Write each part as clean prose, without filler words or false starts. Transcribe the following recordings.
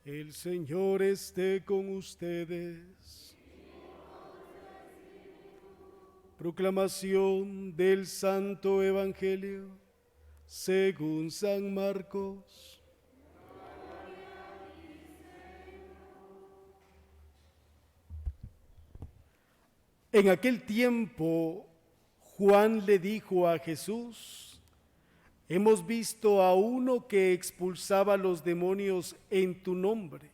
El Señor esté con ustedes. Proclamación del Santo Evangelio según San Marcos. En aquel tiempo, Juan le dijo a Jesús: hemos visto a uno que expulsaba los demonios en tu nombre,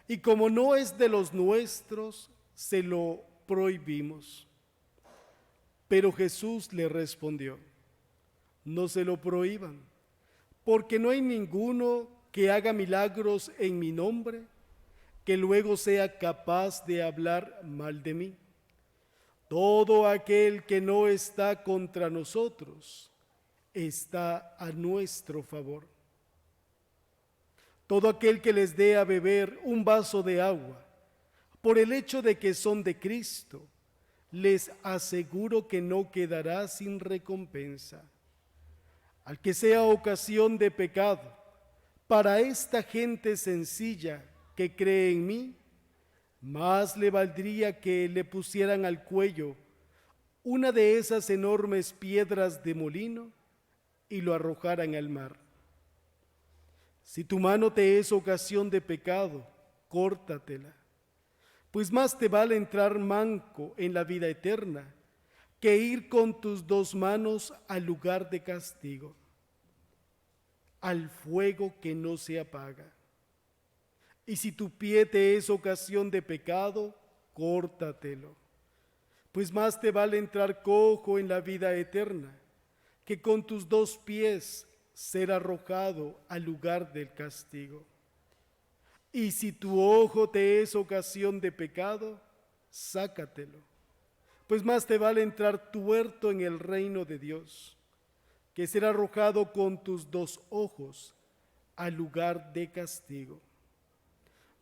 y como no es de los nuestros, se lo prohibimos. Pero Jesús le respondió: no se lo prohíban, porque no hay ninguno que haga milagros en mi nombre que luego sea capaz de hablar mal de mí. Todo aquel que no está contra nosotros está a nuestro favor. Todo aquel que les dé a beber un vaso de agua, por el hecho de que son de Cristo, les aseguro que no quedará sin recompensa. Al que sea ocasión de pecado, para esta gente sencilla que cree en mí, más le valdría que le pusieran al cuello una de esas enormes piedras de molino y lo arrojaran al mar. Si tu mano te es ocasión de pecado, córtatela, pues más te vale entrar manco en la vida eterna que ir con tus dos manos al lugar de castigo, al fuego que no se apaga. Y si tu pie te es ocasión de pecado, córtatelo, pues más te vale entrar cojo en la vida eterna que con tus dos pies ser arrojado al lugar del castigo. Y si tu ojo te es ocasión de pecado, sácatelo, pues más te vale entrar tuerto en el reino de Dios que ser arrojado con tus dos ojos al lugar de castigo,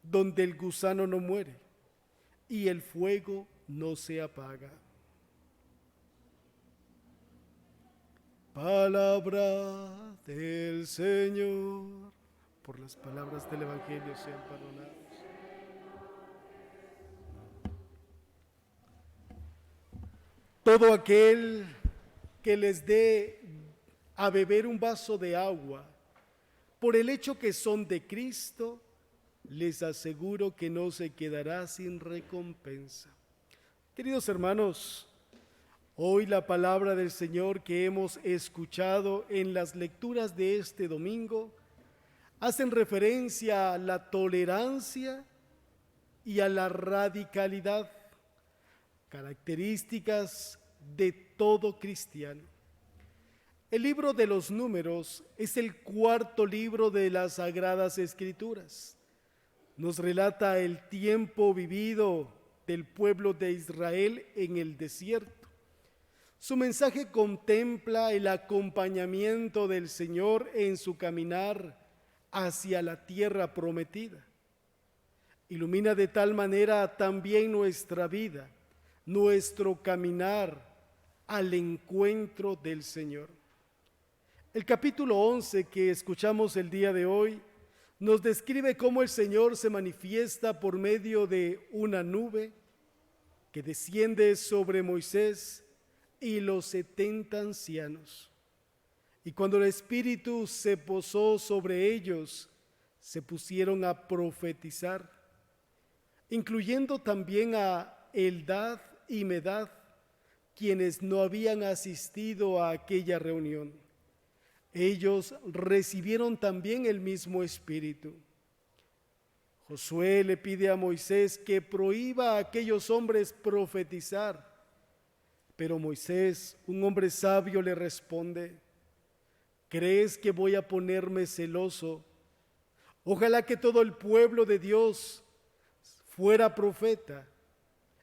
donde el gusano no muere y el fuego no se apaga. Palabra del Señor. Por las palabras del Evangelio sean perdonados. Todo aquel que les dé a beber un vaso de agua, por el hecho que son de Cristo, les aseguro que no se quedará sin recompensa. Queridos hermanos, hoy la palabra del Señor que hemos escuchado en las lecturas de este domingo hacen referencia a la tolerancia y a la radicalidad, características de todo cristiano. El libro de los Números es el cuarto libro de las Sagradas Escrituras. Nos relata el tiempo vivido del pueblo de Israel en el desierto. Su mensaje contempla el acompañamiento del Señor en su caminar hacia la tierra prometida. Ilumina de tal manera también nuestra vida, nuestro caminar al encuentro del Señor. El capítulo 11 que escuchamos el día de hoy nos describe cómo el Señor se manifiesta por medio de una nube que desciende sobre Moisés y los 70 ancianos. Y cuando el Espíritu se posó sobre ellos, se pusieron a profetizar, incluyendo también a Eldad y Medad, quienes no habían asistido a aquella reunión. Ellos recibieron también el mismo Espíritu. Josué le pide a Moisés que prohíba a aquellos hombres profetizar, pero Moisés, un hombre sabio, le responde: ¿crees que voy a ponerme celoso? Ojalá que todo el pueblo de Dios fuera profeta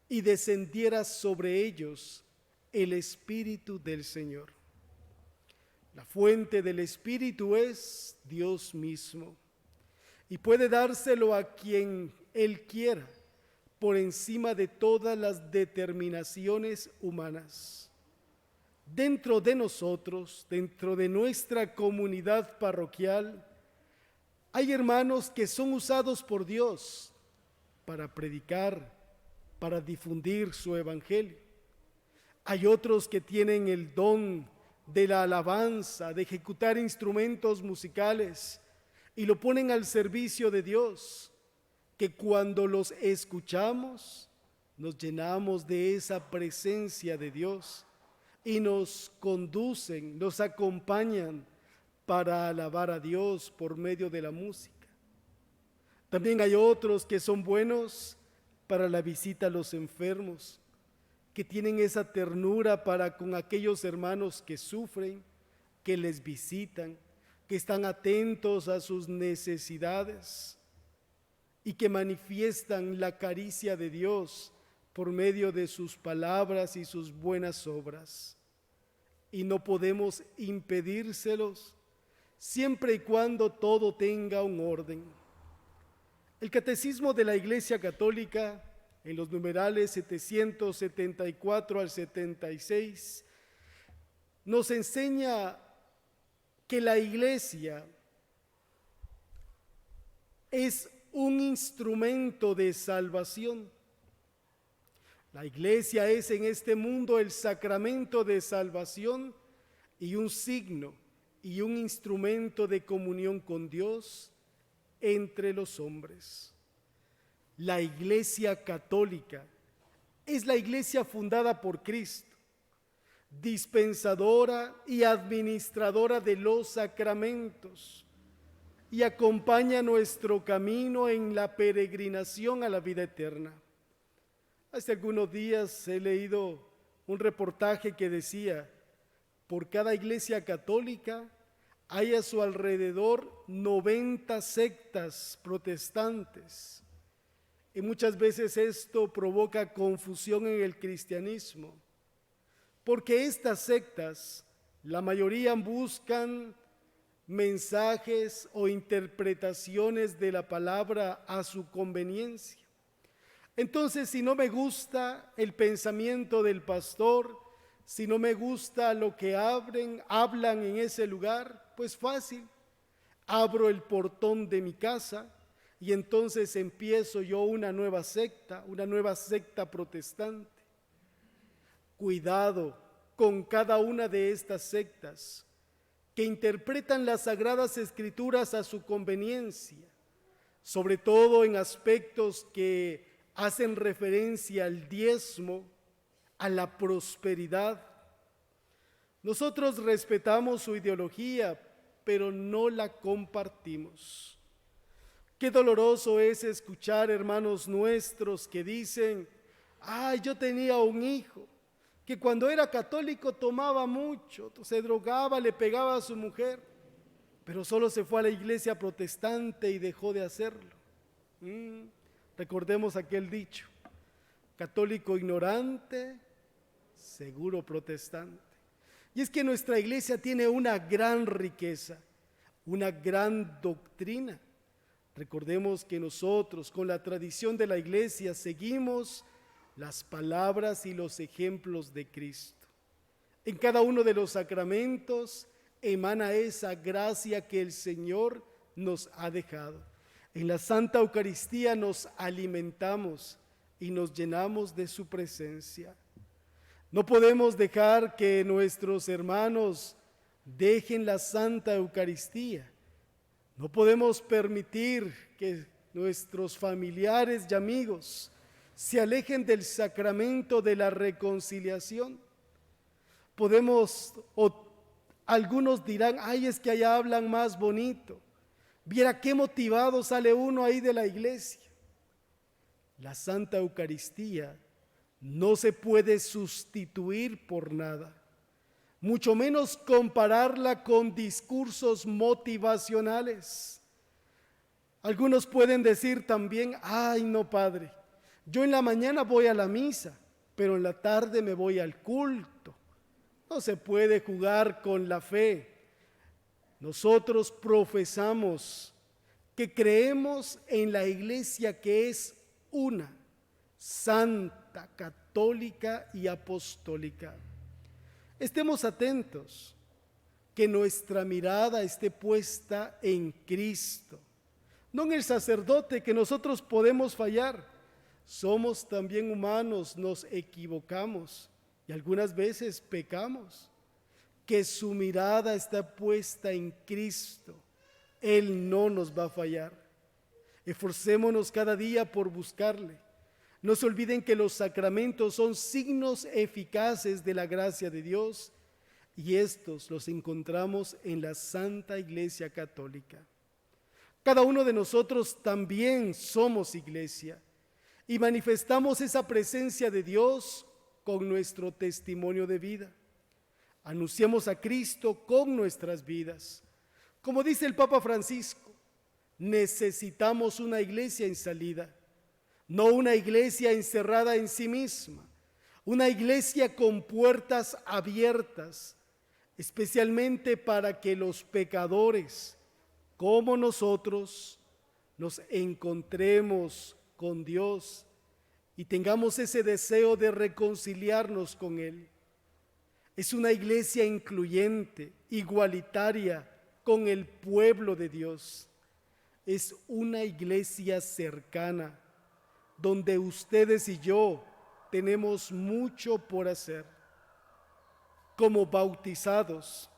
y descendiera sobre ellos el Espíritu del Señor. La fuente del Espíritu es Dios mismo y puede dárselo a quien Él quiera por encima de todas las determinaciones humanas. Dentro de nosotros, dentro de nuestra comunidad parroquial, Hay hermanos que son usados por Dios para predicar, para difundir su evangelio. Hay otros que tienen el don de la alabanza, de ejecutar instrumentos musicales y lo ponen al servicio de Dios, que cuando los escuchamos nos llenamos de esa presencia de Dios y nos conducen, nos acompañan para alabar a Dios por medio de la música. También hay otros que son buenos para la visita a los enfermos, que tienen esa ternura para con aquellos hermanos que sufren, que les visitan, que están atentos a sus necesidades y que manifiestan la caricia de Dios por medio de sus palabras y sus buenas obras. Y no podemos impedírselos siempre y cuando todo tenga un orden. El Catecismo de la Iglesia Católica, en los numerales 774 al 76, nos enseña que la Iglesia es un instrumento de salvación. La Iglesia es en este mundo el sacramento de salvación y un signo y un instrumento de comunión con Dios entre los hombres. La Iglesia Católica es la Iglesia fundada por Cristo, dispensadora y administradora de los sacramentos, y acompaña nuestro camino en la peregrinación a la vida eterna. Hace algunos días he leído un reportaje que decía: por cada iglesia católica hay a su alrededor 90 sectas protestantes. Y muchas veces esto provoca confusión en el cristianismo, porque estas sectas, la mayoría buscan mensajes o interpretaciones de la palabra a su conveniencia. Entonces, si no me gusta el pensamiento del pastor, si no me gusta lo que hablan en ese lugar, pues fácil, abro el portón de mi casa y entonces empiezo yo una nueva secta protestante. Cuidado con cada una de estas sectas que interpretan las Sagradas Escrituras a su conveniencia, sobre todo en aspectos que hacen referencia al diezmo, a la prosperidad. Nosotros respetamos su ideología, pero no la compartimos. Qué doloroso es escuchar hermanos nuestros que dicen: yo tenía un hijo que cuando era católico tomaba mucho, se drogaba, le pegaba a su mujer, pero solo se fue a la iglesia protestante y dejó de hacerlo. Recordemos aquel dicho: católico ignorante, seguro protestante. Y es que nuestra iglesia tiene una gran riqueza, una gran doctrina. Recordemos que nosotros, con la tradición de la iglesia, seguimos las palabras y los ejemplos de Cristo. En cada uno de los sacramentos emana esa gracia que el Señor nos ha dejado. En la Santa Eucaristía nos alimentamos y nos llenamos de su presencia. No podemos dejar que nuestros hermanos dejen la Santa Eucaristía. No podemos permitir que nuestros familiares y amigos se alejen del sacramento de la reconciliación. Algunos dirán: es que allá hablan más bonito. Viera qué motivado sale uno ahí de la iglesia. La Santa Eucaristía no se puede sustituir por nada, mucho menos compararla con discursos motivacionales. Algunos pueden decir también: no, padre, yo en la mañana voy a la misa, pero en la tarde me voy al culto. No se puede jugar con la fe. Nosotros profesamos que creemos en la iglesia que es una, santa, católica y apostólica. Estemos atentos, que nuestra mirada esté puesta en Cristo, no en el sacerdote, que nosotros podemos fallar. Somos también humanos, nos equivocamos y algunas veces pecamos. Que su mirada está puesta en Cristo. Él no nos va a fallar. Esforcémonos cada día por buscarle. No se olviden que los sacramentos son signos eficaces de la gracia de Dios y estos los encontramos en la Santa Iglesia Católica. Cada uno de nosotros también somos iglesia y manifestamos esa presencia de Dios con nuestro testimonio de vida. Anunciamos a Cristo con nuestras vidas. Como dice el Papa Francisco, necesitamos una iglesia en salida, no una iglesia encerrada en sí misma, una iglesia con puertas abiertas, especialmente para que los pecadores, como nosotros, nos encontremos con Dios y tengamos ese deseo de reconciliarnos con Él. Es una iglesia incluyente, igualitaria con el pueblo de Dios. Es una iglesia cercana, donde ustedes y yo tenemos mucho por hacer. Como bautizados,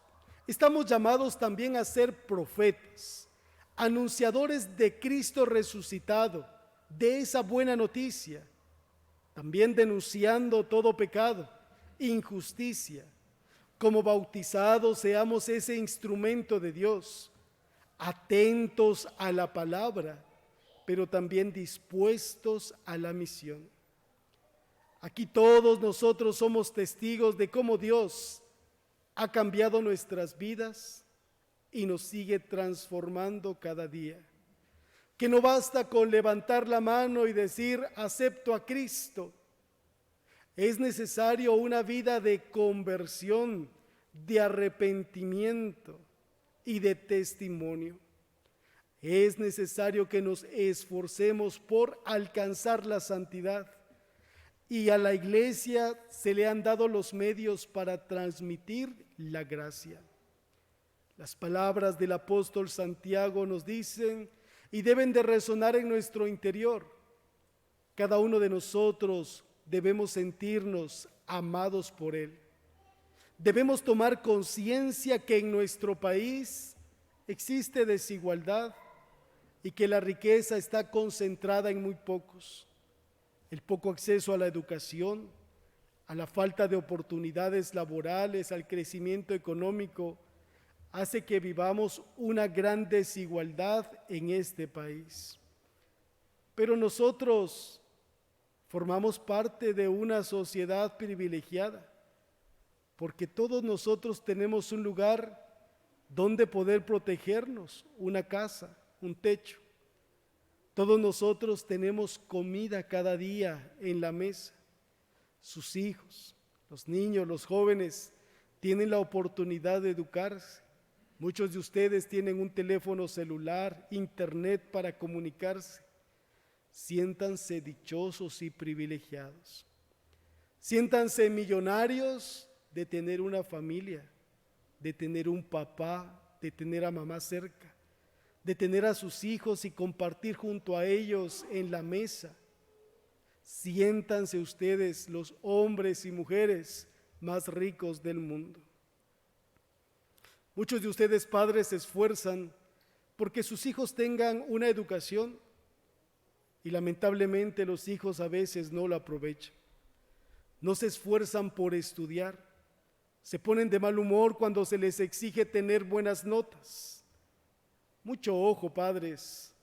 estamos llamados también a ser profetas, anunciadores de Cristo resucitado, de esa buena noticia, también denunciando todo pecado, injusticia. Como bautizados seamos ese instrumento de Dios, atentos a la palabra, pero también dispuestos a la misión. Aquí todos nosotros somos testigos de cómo Dios ha cambiado nuestras vidas y nos sigue transformando cada día. Que no basta con levantar la mano y decir, acepto a Cristo. Es necesario una vida de conversión, de arrepentimiento y de testimonio. Es necesario que nos esforcemos por alcanzar la santidad y a la iglesia se le han dado los medios para transmitir la gracia. Las palabras del apóstol Santiago nos dicen y deben de resonar en nuestro interior. Cada uno de nosotros debemos sentirnos amados por Él. Debemos tomar conciencia que en nuestro país existe desigualdad y que la riqueza está concentrada en muy pocos. El poco acceso a la educación, a la falta de oportunidades laborales, al crecimiento económico, hace que vivamos una gran desigualdad en este país. Pero nosotros formamos parte de una sociedad privilegiada, porque todos nosotros tenemos un lugar donde poder protegernos, una casa, un techo. Todos nosotros tenemos comida cada día en la mesa. Sus hijos, los niños, los jóvenes tienen la oportunidad de educarse. Muchos de ustedes tienen un teléfono celular, internet para comunicarse. Siéntanse dichosos y privilegiados. Siéntanse millonarios de tener una familia, de tener un papá, de tener a mamá cerca, de tener a sus hijos y compartir junto a ellos en la mesa. Siéntanse ustedes los hombres y mujeres más ricos del mundo. Muchos de ustedes padres se esfuerzan porque sus hijos tengan una educación y lamentablemente los hijos a veces no la aprovechan. No se esfuerzan por estudiar, se ponen de mal humor cuando se les exige tener buenas notas. Mucho ojo, padres.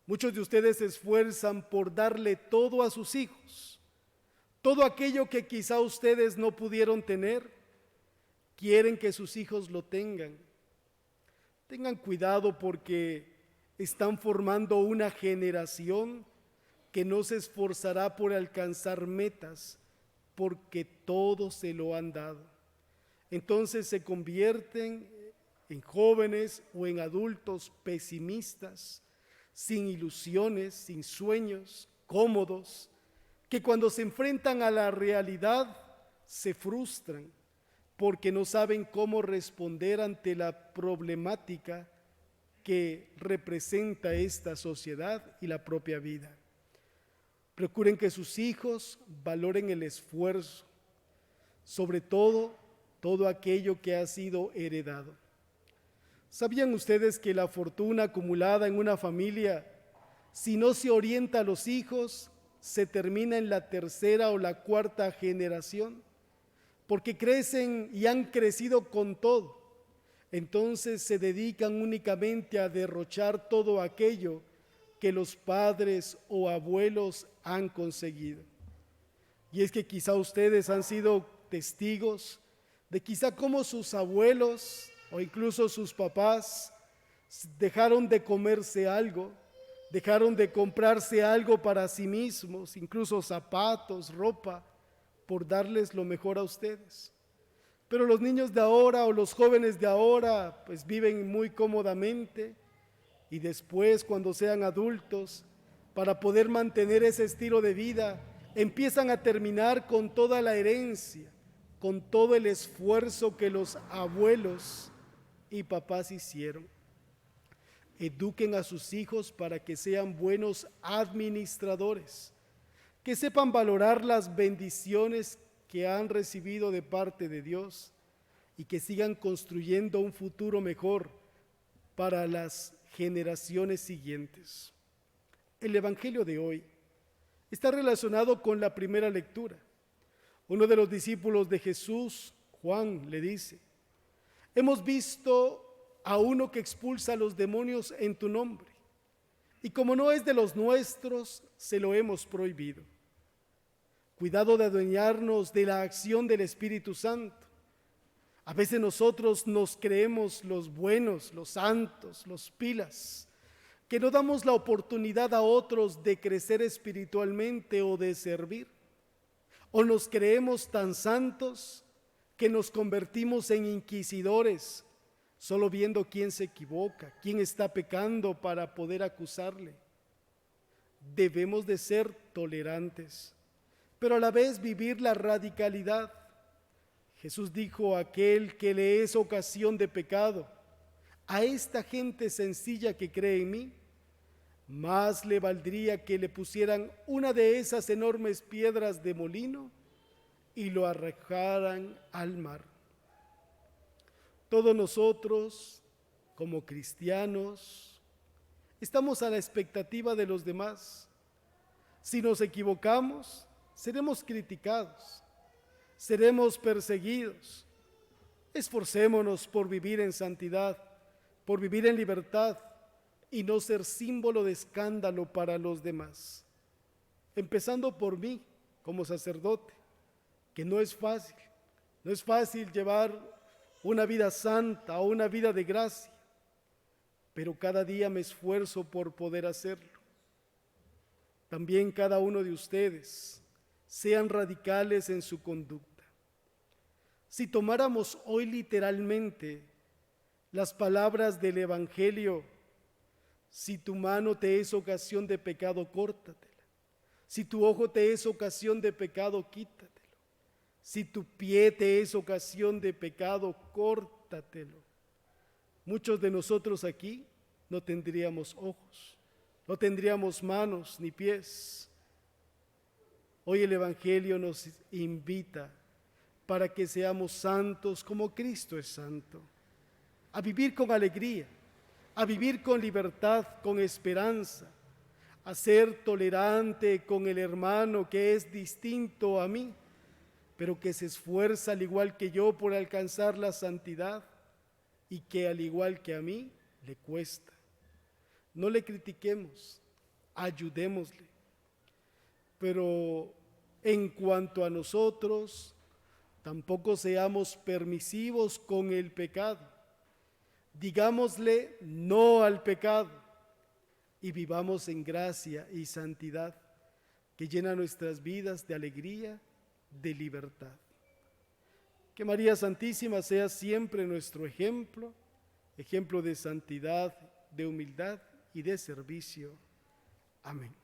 Muchos de ustedes se esfuerzan por darle todo a sus hijos. Todo aquello que quizá ustedes no pudieron tener, quieren que sus hijos lo tengan. Tengan cuidado porque están formando una generación que no se esforzará por alcanzar metas porque todo se lo han dado. Entonces se convierten en jóvenes o en adultos pesimistas, sin ilusiones, sin sueños, cómodos, que cuando se enfrentan a la realidad se frustran porque no saben cómo responder ante la problemática que representa esta sociedad y la propia vida. Procuren que sus hijos valoren el esfuerzo, sobre todo aquello que ha sido heredado. ¿Sabían ustedes que la fortuna acumulada en una familia, si no se orienta a los hijos, se termina en la tercera o la cuarta generación? Porque crecen y han crecido con todo. Entonces se dedican únicamente a derrochar todo aquello que los padres o abuelos han conseguido. Y es que quizá ustedes han sido testigos de quizá cómo sus abuelos o incluso sus papás dejaron de comerse algo, dejaron de comprarse algo para sí mismos, incluso zapatos, ropa, por darles lo mejor a ustedes. Pero los niños de ahora o los jóvenes de ahora pues viven muy cómodamente y después cuando sean adultos, para poder mantener ese estilo de vida, empiezan a terminar con toda la herencia, con todo el esfuerzo que los abuelos y papás hicieron. Eduquen a sus hijos para que sean buenos administradores, que sepan valorar las bendiciones que han recibido de parte de Dios y que sigan construyendo un futuro mejor para las generaciones siguientes. El Evangelio de hoy está relacionado con la primera lectura. Uno de los discípulos de Jesús, Juan, le dice: hemos visto a uno que expulsa a los demonios en tu nombre, y como no es de los nuestros, se lo hemos prohibido. Cuidado de adueñarnos de la acción del Espíritu Santo. A veces nosotros nos creemos los buenos, los santos, los pilas, que no damos la oportunidad a otros de crecer espiritualmente o de servir. O nos creemos tan santos que nos convertimos en inquisidores, solo viendo quién se equivoca, quién está pecando para poder acusarle. Debemos de ser tolerantes, pero a la vez vivir la radicalidad. Jesús dijo: aquel que le es ocasión de pecado, a esta gente sencilla que cree en mí, más le valdría que le pusieran una de esas enormes piedras de molino y lo arrojaran al mar. Todos nosotros, como cristianos, estamos a la expectativa de los demás. Si nos equivocamos, seremos criticados, seremos perseguidos. Esforcémonos por vivir en santidad, por vivir en libertad y no ser símbolo de escándalo para los demás. Empezando por mí, como sacerdote, que no es fácil llevar una vida santa o una vida de gracia, pero cada día me esfuerzo por poder hacerlo. También cada uno de ustedes, sean radicales en su conducta. Si tomáramos hoy literalmente las palabras del Evangelio: si tu mano te es ocasión de pecado, córtatela. Si tu ojo te es ocasión de pecado, quítatelo. Si tu pie te es ocasión de pecado, córtatelo. Muchos de nosotros aquí no tendríamos ojos, no tendríamos manos ni pies. Hoy el Evangelio nos invita para que seamos santos como Cristo es santo, a vivir con alegría, a vivir con libertad, con esperanza, a ser tolerante con el hermano que es distinto a mí, pero que se esfuerza al igual que yo por alcanzar la santidad y que al igual que a mí le cuesta. No le critiquemos, ayudémosle. Pero en cuanto a nosotros, tampoco seamos permisivos con el pecado. Digámosle no al pecado y vivamos en gracia y santidad que llena nuestras vidas de alegría, de libertad. Que María Santísima sea siempre nuestro ejemplo, ejemplo de santidad, de humildad y de servicio. Amén.